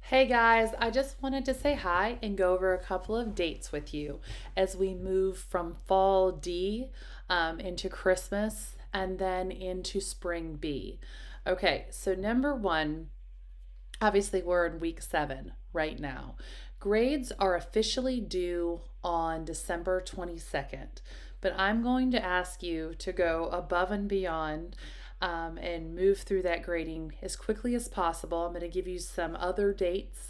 Hey guys, I just wanted to say hi and go over a couple of dates with you as we move from fall D into Christmas and then into spring B. Okay, so number one, obviously we're in week 7 right now. Grades are officially due on December 22nd, but I'm going to ask you to go above and beyond and move through that grading as quickly as possible. I'm going to give you some other dates,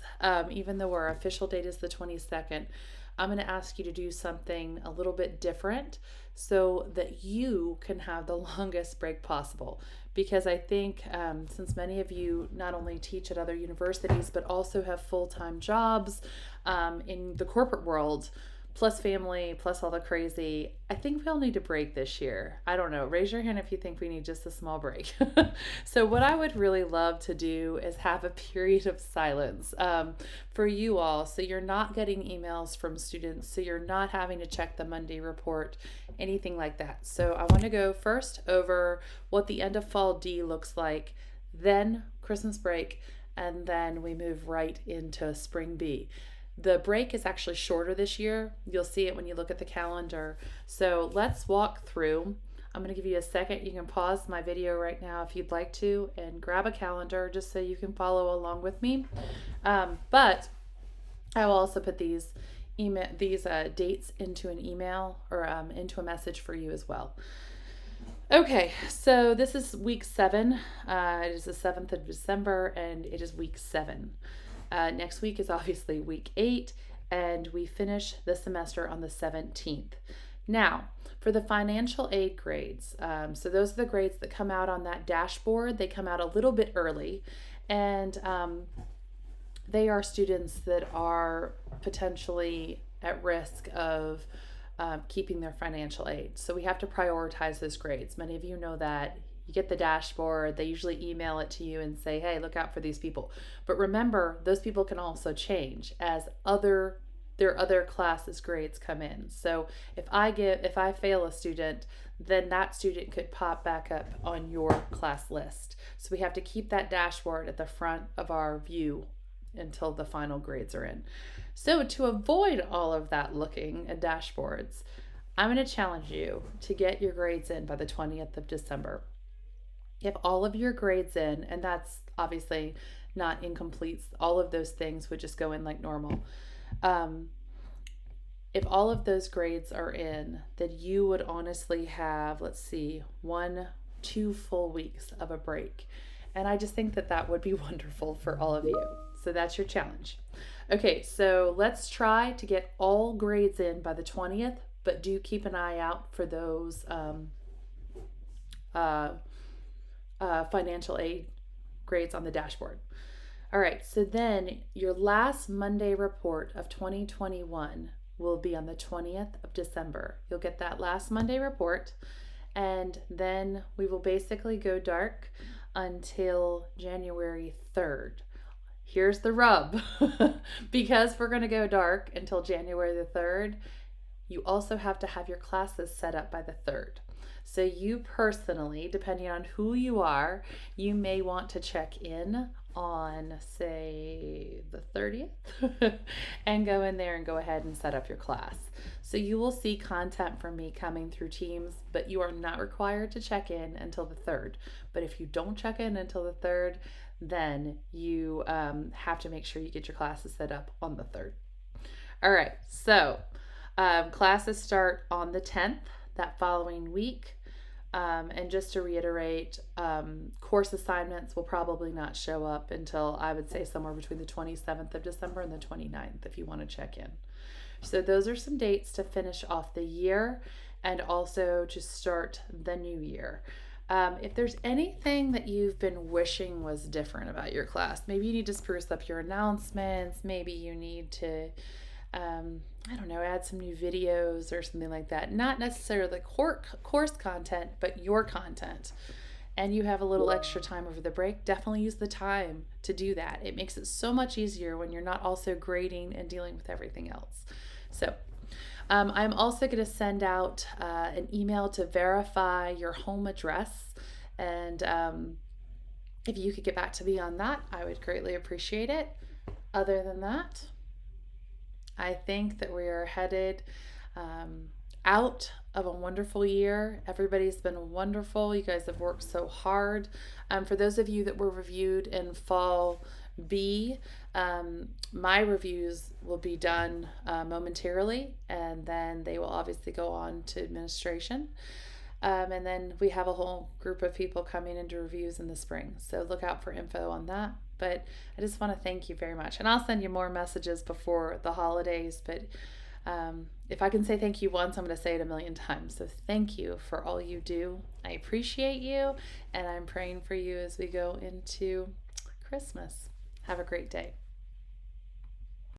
even though our official date is the 22nd. I'm going to ask you to do something a little bit different so that you can have the longest break possible. Because I think since many of you not only teach at other universities, but also have full time jobs in the corporate world, plus family, plus all the crazy. I think we all need a break this year. I don't know. Raise your hand if you think we need just a small break. So, what I would really love to do is have a period of silence for you all. So, you're not getting emails from students. So, you're not having to check the Monday report, anything like that. So, I want to go first over what the end of fall D looks like, then Christmas break, and then we move right into spring B. The break is actually shorter this year. You'll see it when you look at the calendar. So let's walk through. I'm going to give you a second. You can pause my video right now if you'd like to and grab a calendar just so you can follow along with me. But I will also put these dates into an email or into a message for you as well. Okay, so this is week 7. It is the 7th of December and it is week 7. Next week is obviously week 8, and we finish the semester on the 17th. Now, for the financial aid grades, so those are the grades that come out on that dashboard. They come out a little bit early, and they are students that are potentially at risk of keeping their financial aid. So we have to prioritize those grades. Many of you know that. You get the dashboard, they usually email it to you and say, hey, look out for these people. But remember, those people can also change as their other classes grades come in. So if I fail a student, then that student could pop back up on your class list. So we have to keep that dashboard at the front of our view until the final grades are in. So to avoid all of that looking at dashboards, I'm going to challenge you to get your grades in by the 20th of December. If all of your grades in, and that's obviously not incomplete, all of those things would just go in like normal. If all of those grades are in, then you would honestly have, let's see, 2 full weeks of a break. And I just think that that would be wonderful for all of you. So that's your challenge. Okay, so let's try to get all grades in by the 20th, but do keep an eye out for those financial aid grades on the dashboard. All right, so then your last Monday report of 2021 will be on the 20th of December. You'll get that last Monday report, and then we will basically go dark until January 3rd. Here's the rub. Because we're going to go dark until January the 3rd, you also have to have your classes set up by the 3rd. So you personally, depending on who you are, you may want to check in on, say, the 30th and go in there and go ahead and set up your class. So you will see content from me coming through Teams, but you are not required to check in until the 3rd. But if you don't check in until the 3rd, then you have to make sure you get your classes set up on the 3rd. All right, so classes start on the 10th that following week. And just to reiterate, course assignments will probably not show up until I would say somewhere between the 27th of December and the 29th if you want to check in. So those are some dates to finish off the year and also to start the new year. If there's anything that you've been wishing was different about your class, maybe you need to spruce up your announcements, maybe you need to I don't know, add some new videos or something like that. Not necessarily the course content, but your content. And you have a little extra time over the break, definitely use the time to do that. It makes it so much easier when you're not also grading and dealing with everything else. So I'm also going to send out an email to verify your home address. And if you could get back to me on that, I would greatly appreciate it. Other than that, I think that we are headed um, out of a wonderful year. Everybody's been wonderful. You guys have worked so hard. For those of you that were reviewed in fall B, my reviews will be done momentarily, and then they will obviously go on to administration. And then we have a whole group of people coming into reviews in the spring. So look out for info on that. But I just want to thank you very much. And I'll send you more messages before the holidays. But if I can say thank you once, I'm going to say it a million times. So thank you for all you do. I appreciate you. And I'm praying for you as we go into Christmas. Have a great day.